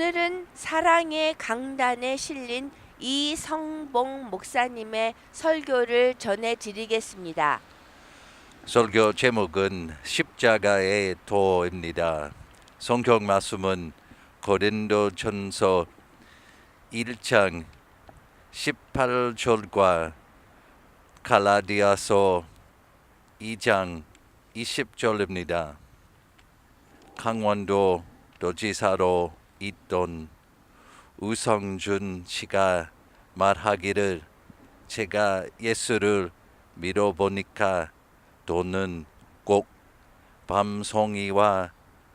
오늘은 사랑의 강단에 실린 이성봉 목사님의 설교를 전해드리겠습니다. 설교 제목은 십자가의 도입니다. 성경 말씀은 고린도전서 1장 18절과 갈라디아서 2장 20절입니다. 강원도 도지사로 있던 우성준 씨가 말하기를 제가 예수를 믿어보니까 돈은 꼭 밤송이와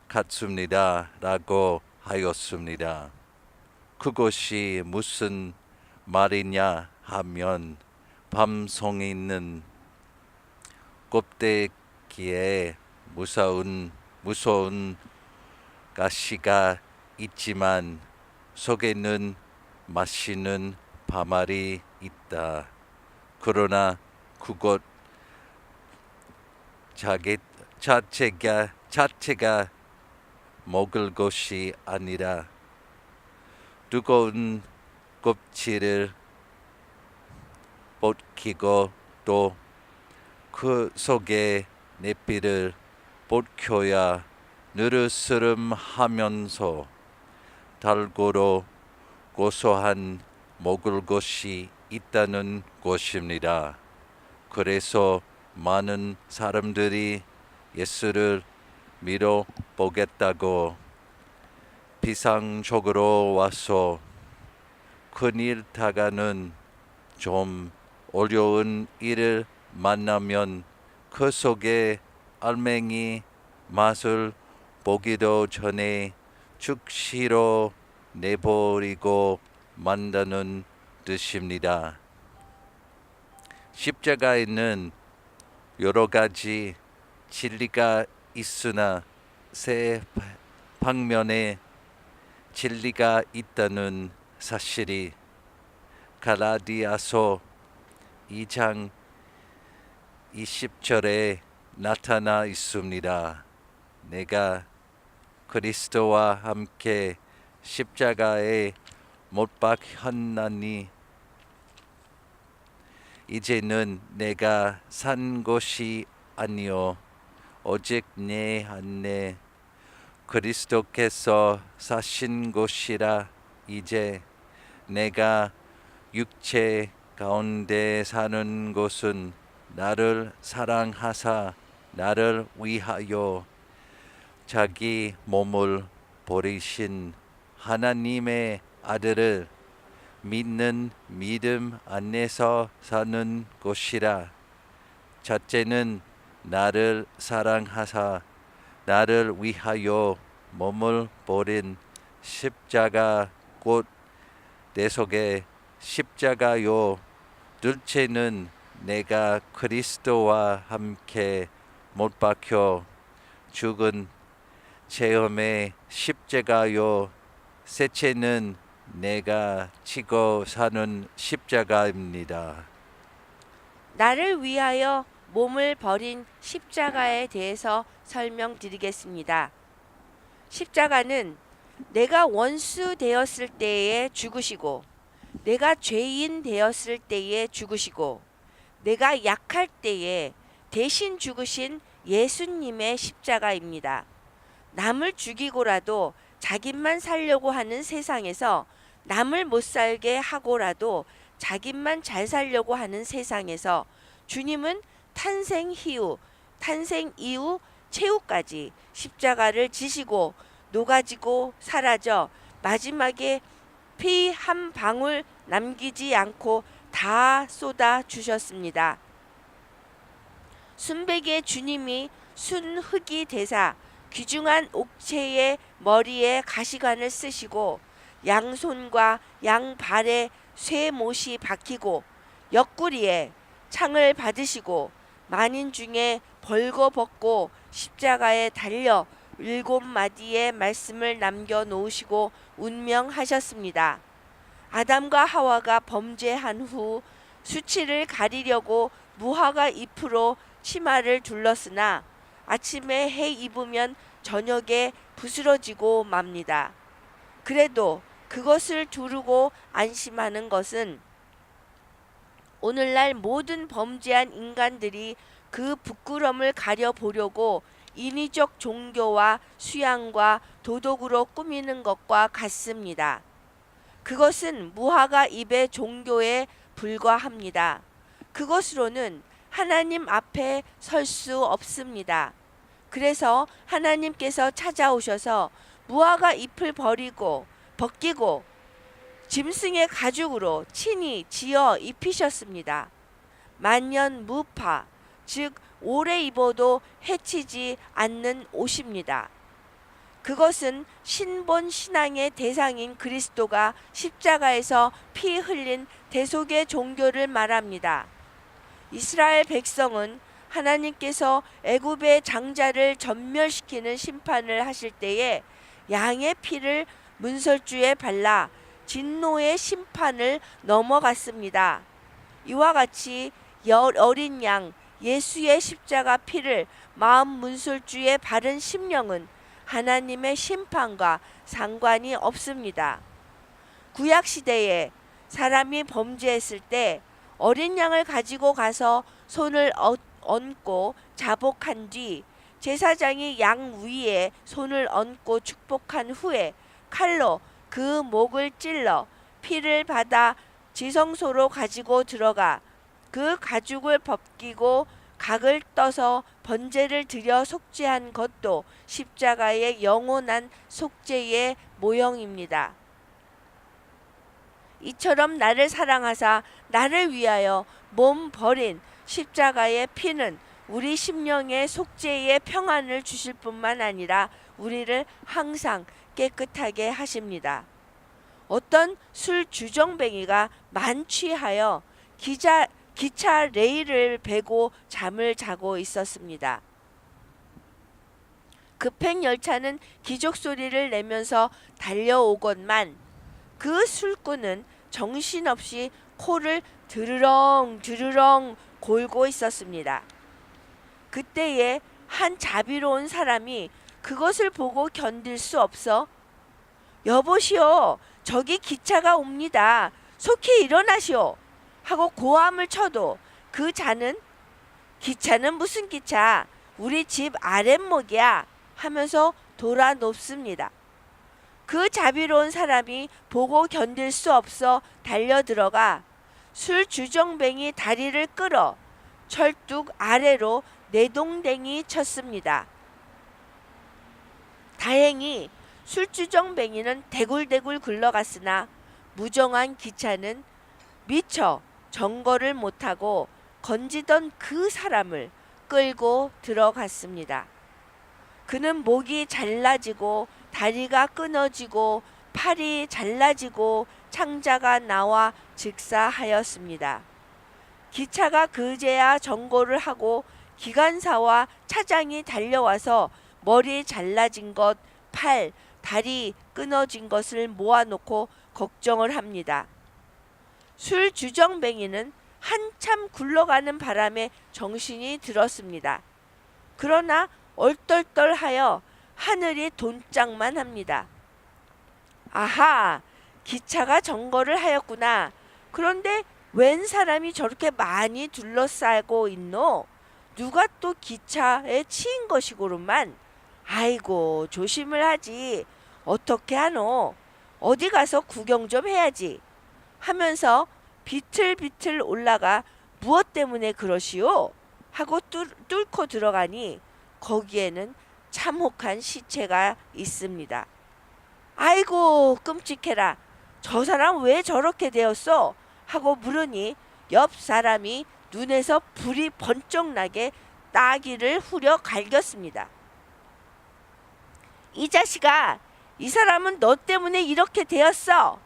같습니다 라고 하였습니다. 그것이 무슨 말이냐 하면 밤송이는 껍데기에 무서운 가시가 있지만 속에는 맛있는 밤알이 있다. 그러나 그것 자체가 먹을 것이 아니라 두꺼운 껍질을 벗기고 또 그 속에 내피를 벗겨야 느르스름하면서 달고로 고소한 먹을 것이 있다는 것입니다. 그래서 많은 사람들이 예수를 믿어보겠다고 비상적으로 와서 큰일다가는 좀 어려운 일을 만나면 그 속에 알맹이 맛을 보기도 전에 즉시로 내버리고 만다는 뜻입니다. 십자가에는 여러 가지 진리가 있으나 세 방면에 진리가 있다는 사실이 갈라디아서 2장 20절에 나타나 있습니다. 내가 그리스도와 함께 십자가에 못 박혔나니 이제는 내가 산 것이 아니요 오직 내 안에 그리스도께서 사신 것이라. 이제 내가 육체 가운데 사는 것은 나를 사랑하사 나를 위하여 자기 몸을 버리신 하나님의 아들을 믿는 믿음 안에서 사는 것이라. 첫째는 나를 사랑하사 나를 위하여 몸을 버린 십자가 곧 내 속에 십자가요. 둘째는 내가 그리스도와 함께 못 박혀 죽은 체험의 십자가요. 셋째는 내가 지고 사는 십자가입니다. 나를 위하여 몸을 버린 십자가에 대해서 설명드리겠습니다. 십자가는 내가 원수 되었을 때에 죽으시고, 내가 죄인 되었을 때에 죽으시고, 내가 약할 때에 대신 죽으신 예수님의 십자가입니다. 남을 죽이고라도 자기만 살려고 하는 세상에서, 남을 못 살게 하고라도 자기만 잘 살려고 하는 세상에서 주님은 탄생 이후 최후까지 십자가를 지시고 녹아지고 사라져 마지막에 피 한 방울 남기지 않고 다 쏟아 주셨습니다. 순백의 주님이 순흑이 되사 귀중한 옥체의 머리에 가시관을 쓰시고 양손과 양발에 쇠못이 박히고 옆구리에 창을 받으시고 만인 중에 벌거벗고 십자가에 달려 7마디의 말씀을 남겨놓으시고 운명하셨습니다. 아담과 하와가 범죄한 후 수치를 가리려고 무화과 잎으로 치마를 둘렀으나 아침에 해 입으면 저녁에 부스러지고 맙니다. 그래도 그것을 두르고 안심하는 것은 오늘날 모든 범죄한 인간들이 그 부끄럼을 가려보려고 인위적 종교와 수양과 도덕으로 꾸미는 것과 같습니다. 그것은 무화과 잎의 종교에 불과합니다. 그것으로는 하나님 앞에 설 수 없습니다. 그래서 하나님께서 찾아오셔서 무화과 잎을 벗기고 짐승의 가죽으로 친히 지어 입히셨습니다. 만년무파, 즉 오래 입어도 해치지 않는 옷입니다. 그것은 신본 신앙의 대상인 그리스도가 십자가에서 피 흘린 대속의 종교를 말합니다. 이스라엘 백성은 하나님께서 애굽의 장자를 전멸시키는 심판을 하실 때에 양의 피를 문설주에 발라 진노의 심판을 넘어갔습니다. 이와 같이 어린 양 예수의 십자가 피를 마음 문설주에 바른 심령은 하나님의 심판과 상관이 없습니다. 구약 시대에 사람이 범죄했을 때 어린 양을 가지고 가서 손을 얹고 자복한 뒤 제사장이 양 위에 손을 얹고 축복한 후에 칼로 그 목을 찔러 피를 받아 지성소로 가지고 들어가 그 가죽을 벗기고 각을 떠서 번제를 드려 속죄한 것도 십자가의 영원한 속죄의 모형입니다. 이처럼 나를 사랑하사 나를 위하여 몸 버린 십자가의 피는 우리 심령의 속죄의 평안을 주실 뿐만 아니라 우리를 항상 깨끗하게 하십니다. 어떤 술 주정뱅이가 만취하여 기차 레일을 베고 잠을 자고 있었습니다. 급행 열차는 기적 소리를 내면서 달려오건만 그 술꾼은 정신없이 코를 드르렁 드르렁 골고 있었습니다. 그때에 한 자비로운 사람이 그것을 보고 견딜 수 없어 여보시오, 저기 기차가 옵니다. 속히 일어나시오 하고 고함을 쳐도 그 자는 기차는 무슨 기차, 우리 집 아랫목이야 하면서 돌아 눕습니다. 그 자비로운 사람이 보고 견딜 수 없어 달려들어가 술 주정뱅이 다리를 끌어 철뚝 아래로 내동댕이 쳤습니다. 다행히 술주정뱅이는 대굴대굴 굴러갔으나 무정한 기차는 미처 정거를 못하고 건지던 그 사람을 끌고 들어갔습니다. 그는 목이 잘라지고 다리가 끊어지고 팔이 잘라지고 창자가 나와 즉사하였습니다. 기차가 그제야 정거를 하고 기관사와 차장이 달려와서 머리 잘라진 것, 팔, 다리 끊어진 것을 모아놓고 걱정을 합니다. 술 주정뱅이는 한참 굴러가는 바람에 정신이 들었습니다. 그러나 얼떨떨하여 하늘이 돈짝만 합니다. 아하, 기차가 정거를 하였구나. 그런데 웬 사람이 저렇게 많이 둘러싸고 있노? 누가 또 기차에 치인 것이고로만. 아이고, 조심을 하지. 어떻게 하노? 어디 가서 구경 좀 해야지. 하면서 비틀비틀 올라가 무엇 때문에 그러시오? 하고 뚫고 들어가니 거기에는 참혹한 시체가 있습니다. 아이고, 끔찍해라. 저 사람 왜 저렇게 되었어? 하고 물으니 옆 사람이 눈에서 불이 번쩍 나게 따귀를 후려 갈겼습니다. 이 자식아, 이 사람은 너 때문에 이렇게 되었어.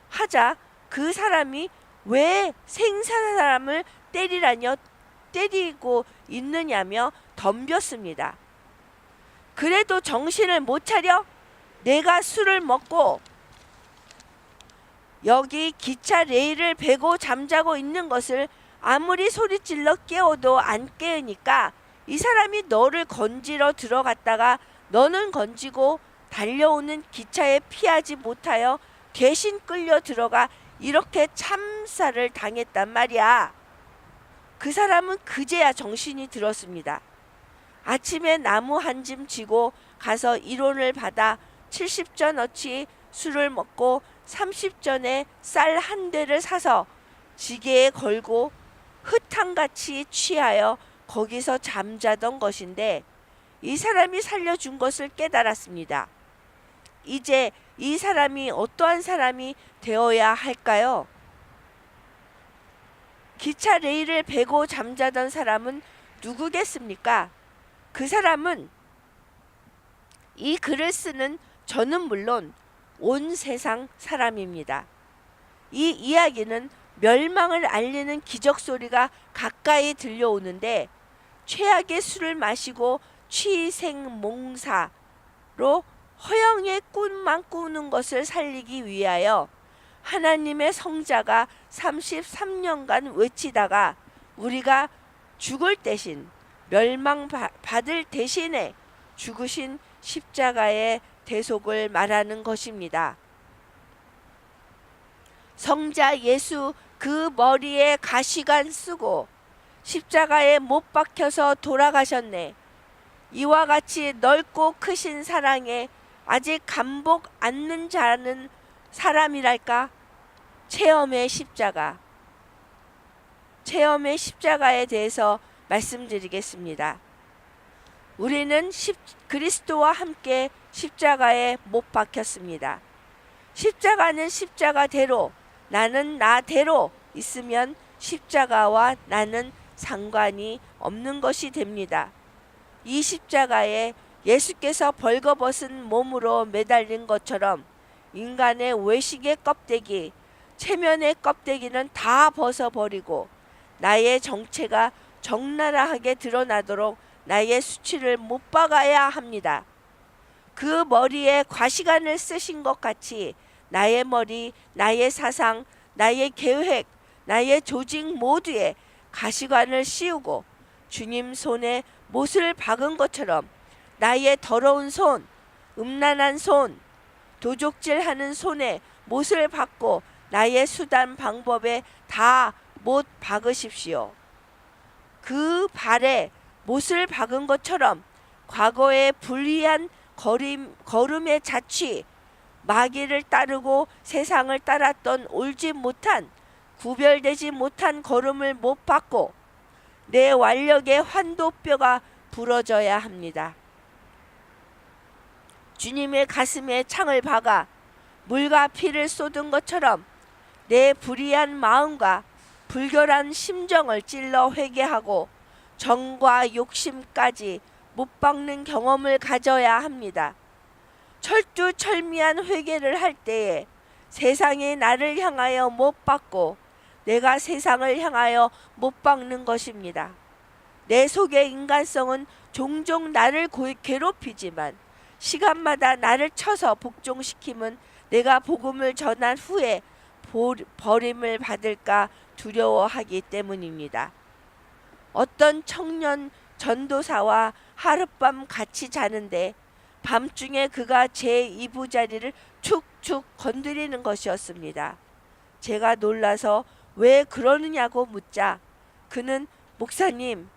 하자 그 사람이 왜 생사는 사람을 때리고 있느냐며 덤볐습니다. 그래도 정신을 못 차려? 내가 술을 먹고 여기 기차 레일을 베고 잠자고 있는 것을 아무리 소리질러 깨워도 안 깨우니까 이 사람이 너를 건지러 들어갔다가 너는 건지고 달려오는 기차에 피하지 못하여 대신 끌려 들어가 이렇게 참사를 당했단 말이야. 그 사람은 그제야 정신이 들었습니다. 아침에 나무 한 짐 지고 가서 1원을 받아 70전어치 술을 먹고 30전에 쌀 한 대를 사서 지게에 걸고 흙탕같이 취하여 거기서 잠자던 것인데 이 사람이 살려준 것을 깨달았습니다. 이제 이 사람이 어떠한 사람이 되어야 할까요? 기차 레일을 베고 잠자던 사람은 누구겠습니까? 그 사람은 이 글을 쓰는 저는 물론 온 세상 사람입니다. 이 이야기는 멸망을 알리는 기적 소리가 가까이 들려오는데 최악의 술을 마시고 취생몽사로 허영의 꿈만 꾸는 것을 살리기 위하여 하나님의 성자가 33년간 외치다가 우리가 죽을 대신 멸망받을 대신에 죽으신 십자가의 대속을 말하는 것입니다. 성자 예수 그 머리에 가시관 쓰고 십자가에 못 박혀서 돌아가셨네. 이와 같이 넓고 크신 사랑에 아직 감복 않는 자는 사람이랄까? 체험의 십자가에 대해서 말씀드리겠습니다. 우리는 그리스도와 함께 십자가에 못 박혔습니다. 십자가는 십자가대로, 나는 나대로 있으면 십자가와 나는 상관이 없는 것이 됩니다. 이 십자가에 예수께서 벌거벗은 몸으로 매달린 것처럼 인간의 외식의 껍데기, 체면의 껍데기는 다 벗어버리고 나의 정체가 적나라하게 드러나도록 나의 수치를 못 박아야 합니다. 그 머리에 과시관을 쓰신 것 같이 나의 머리, 나의 사상, 나의 계획, 나의 조직 모두에 가시관을 씌우고 주님 손에 못을 박은 것처럼 나의 더러운 손, 음란한 손, 도적질하는 손에 못을 박고 나의 수단 방법에 다 못 박으십시오. 그 발에 못을 박은 것처럼 과거의 불의한 걸음의 자취, 마귀를 따르고 세상을 따랐던 옳지 못한 구별되지 못한 걸음을 못 박고 내 완력의 환도뼈가 부러져야 합니다. 주님의 가슴에 창을 박아 물과 피를 쏟은 것처럼 내 불의한 마음과 불결한 심정을 찔러 회개하고 정과 욕심까지 못 박는 경험을 가져야 합니다. 철두철미한 회개를 할 때에 세상이 나를 향하여 못 박고 내가 세상을 향하여 못 박는 것입니다. 내 속의 인간성은 종종 나를 괴롭히지만 시간마다 나를 쳐서 복종시킴은 내가 복음을 전한 후에 버림을 받을까 두려워하기 때문입니다. 어떤 청년 전도사와 하룻밤 같이 자는데 밤중에 그가 제 이부자리를 축축 건드리는 것이었습니다. 제가 놀라서 왜 그러느냐고 묻자 그는 목사님,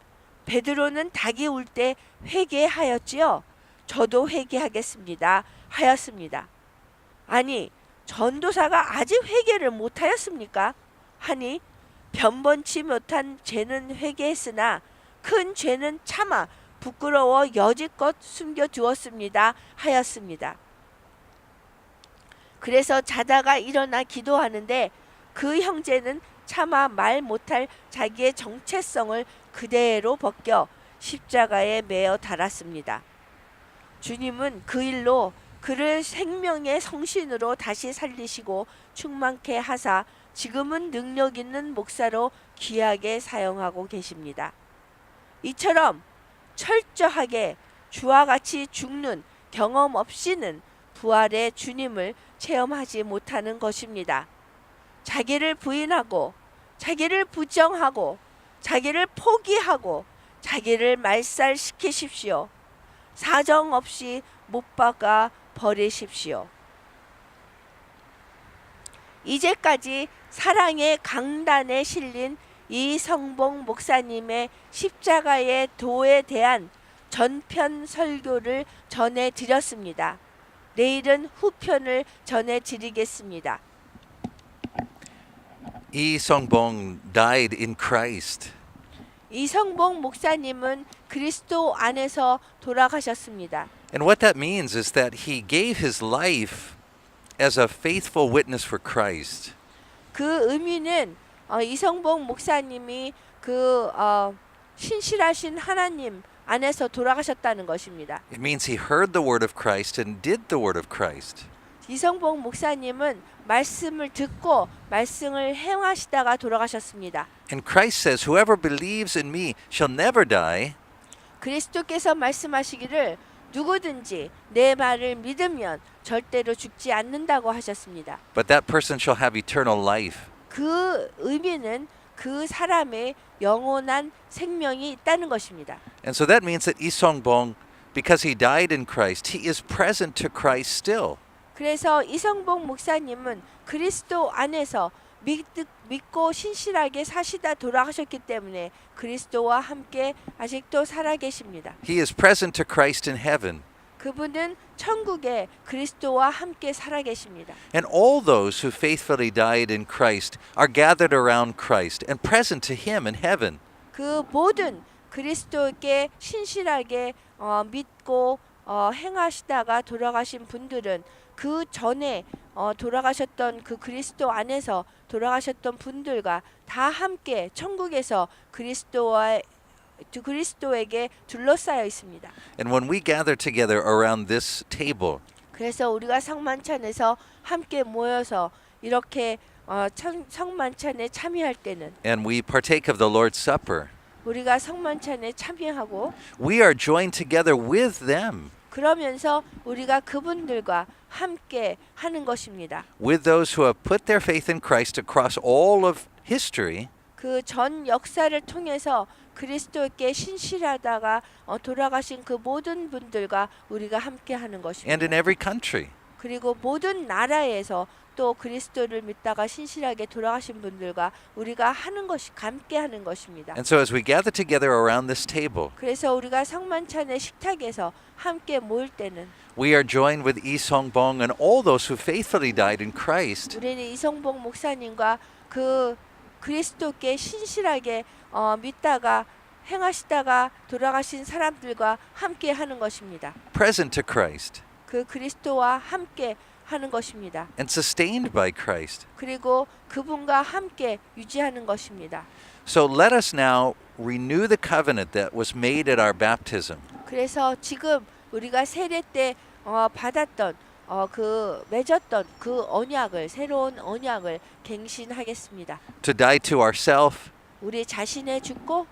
베드로는 닭이 울 때 회개하였지요? 저도 회개하겠습니다 하였습니다. 아니, 전도사가 아직 회개를 못하였습니까? 하니 변번치 못한 죄는 회개했으나 큰 죄는 차마 부끄러워 여지껏 숨겨두었습니다 하였습니다. 그래서 자다가 일어나 기도하는데 그 형제는 차마 말 못할 자기의 정체성을 그대로 벗겨 십자가에 매어 달았습니다. 주님은 그 일로 그를 생명의 성신으로 다시 살리시고 충만케 하사 지금은 능력 있는 목사로 귀하게 사용하고 계십니다. 이처럼 철저하게 주와 같이 죽는 경험 없이는 부활의 주님을 체험하지 못하는 것입니다. 자기를 부인하고 자기를 부정하고 자기를 포기하고 자기를 말살시키십시오. 사정 없이 못 박아 버리십시오. 이제까지 사랑의 강단에 실린 이성봉 목사님의 십자가의 도에 대한 전편 설교를 전해드렸습니다. 내일은 후편을 전해드리겠습니다. 이성봉 died in Christ. 이성봉 목사님은 그리스도 안에서 돌아가셨습니다. And what that means is that he gave his life as a faithful witness for Christ. 그 의미는 이성봉 목사님이 신실하신 하나님 안에서 돌아가셨다는 것입니다. It means he heard the word of Christ and did the word of Christ. 이성봉 목사님은 말씀을 듣고 말씀을 행하시다가 돌아가셨습니다. And Christ says, whoever believes in me shall never die, 그리스도께서 말씀하시기를 누구든지 내 말을 믿으면 절대로 죽지 않는다고 하셨습니다. but that person shall have eternal life. 그 의미는 그 사람의 영원한 생명이 있다는 것입니다. And so that means that 이성봉, because he died in Christ, he is present to Christ still. 그래서 이성봉 목사님은 그리스도 안에서 믿고 신실하게 사시다 돌아가셨기 때문에 그리스도와 함께 아직도 살아계십니다. He is present to Christ in heaven. 그분은 천국에 그리스도와 함께 살아계십니다. And all those who faithfully died in Christ are gathered around Christ and present to him in heaven. 그 모든 그리스도께 신실하게 믿고 행하시다가 돌아가신 분들은 그 전에 돌아가셨던 그 그리스도 안에서 돌아가셨던 분들과 다 함께 천국에서 그리스도에게 둘러싸여 있습니다. And when we gather together around this table, 그래서 우리가 성만찬에서 함께 모여서 이렇게 성만찬에 참여할 때는 and we partake of the Lord's Supper, 우리가 성만찬에 참여하고 we are joined together with them, 그러면서 우리가 그분들과 함께 하는 것입니다. with those who have put their faith in Christ across all of history, 그 전 역사를 통해서 그리스도께 신실하다가 돌아가신 그 모든 분들과 우리가 함께 하는 and 것입니다. in every country. 그리고 모든 나라에서 또 그리스도를 믿다가 신실하게 돌아가신 분들과 우리가 함께 하는 것입니다. And so as we gather together around this table, 그래서 우리가 성만찬의 식탁에서 함께 모일 때는 we are joined with Lee Sung-bong and all those who faithfully died in Christ. 우리는 이성봉 목사님과 그 그리스도께 신실하게 믿다가 행하시다가 돌아가신 사람들과 함께 하는 것입니다. Present to Christ 그 그리스도와 함께 하는 것입니다. and sustained by Christ. 그리고 그분과 함께 유지하는 것입니다. So let us now renew the covenant that was made at our baptism. 그래서 지금 우리가 세례 때 받았던 맺었던 그 언약을 새로운 언약을 갱신하겠습니다. To die to ourselves, 우리 자신의 죽고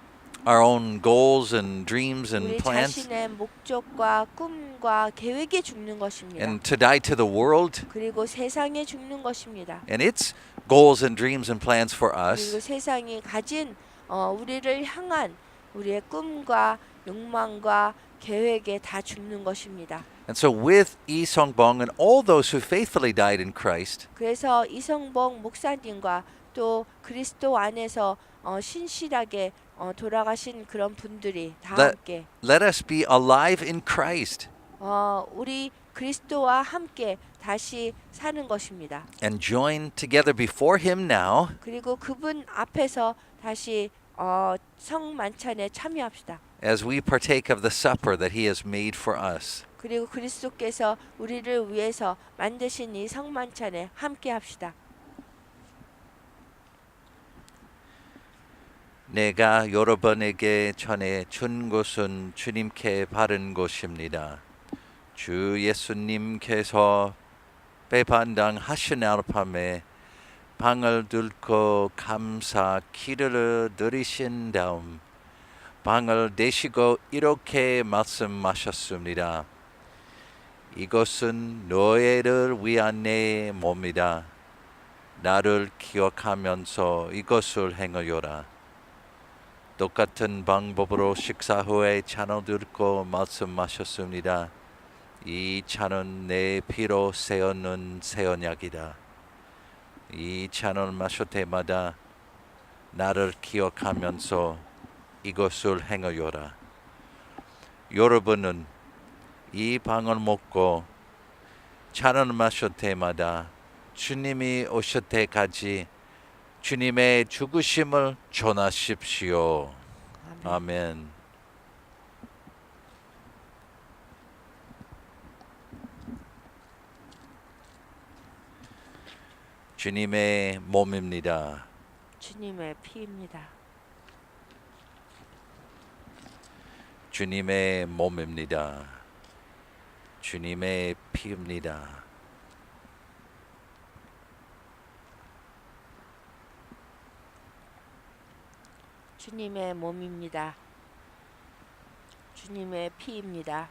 our own goals and dreams and 우리 plans, 자신의 목적과 꿈과 계획에 죽는 것입니다. and to die to the world 그리고 세상에 죽는 것입니다. and its goals and dreams and plans for 그리고 us, 세상이 가진 우리를 향한 우리의 꿈과 욕망과 계획에 다 죽는 것입니다. and so with Lee Sung-bong and all those who faithfully died in Christ, 그래서 이성봉 목사님과 또 그리스도 안에서 신실하게 돌아가신 그런 분들이 다 함께 let us be alive in Christ 우리 그리스도와 함께 다시 사는 것입니다. and join together before him now 그리고 그분 앞에서 다시 성만찬에 참여합시다. as we partake of the supper that he has made for us. 그리고 그리스도께서 우리를 위해서 만드신 이 성만찬에 함께 합시다. 내가 여러분에게 전해 준 것은 주님께 바른 것입니다. 주 예수님께서 배반당하신 밤에 방을 들고 감사 기도를 드리신 다음 방을 대시고 이렇게 말씀하셨습니다. 이것은 너희를 위한 내 몸이다. 나를 기억하면서 이것을 행하여라. 똑같은 방법으로 식사 후에 잔을 들고 말씀하셨습니다. 이 차는 내 피로 세우는 새 언약이다. 이 차는 마실 때마다 나를 기억하면서 이것을 행하여라. 여러분은 이 방을 먹고 차를 마실 때마다 주님이 오실 때까지 주님의 죽으심을 전하십시오. 아멘. 아멘. 주님의 몸입니다. 주님의 피입니다. 주님의 몸입니다. 주님의 피입니다. 주님의 몸입니다. 주님의 피입니다.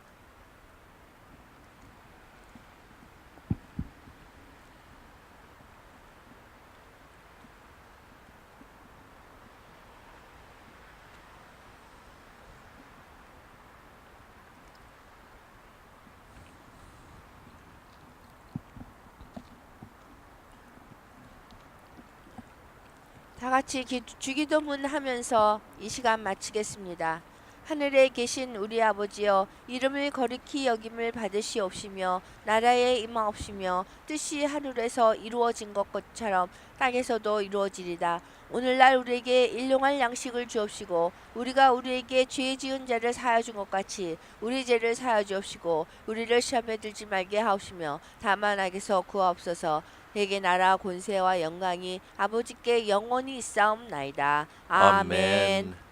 다 같이 주기도문 하면서 이 시간 마치겠습니다. 하늘에 계신 우리 아버지여, 이름을 거룩히 여김을 받으시옵시며 나라에 임하옵시며 뜻이 하늘에서 이루어진 것처럼 땅에서도 이루어지리다. 오늘날 우리에게 일용할 양식을 주옵시고 우리가 우리에게 죄 지은 자를 사하여 준 것 같이 우리 죄를 사하여 주옵시고 우리를 시험에 들지 말게 하옵시며 다만 악에서 구하옵소서. 내게 나라 권세와 영광이 아버지께 영원히 있사옵나이다. 아멘. 아멘.